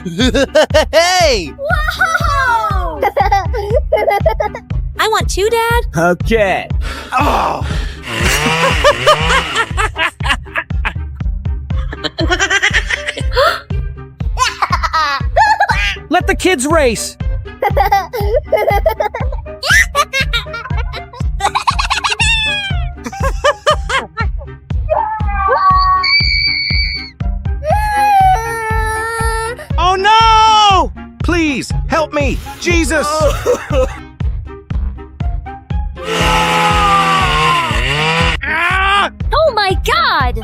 Hey! Whoa! I want 2, Dad. Okay. Oh! Let the kids race. Oh no! Please, help me! Jesus! Oh my God!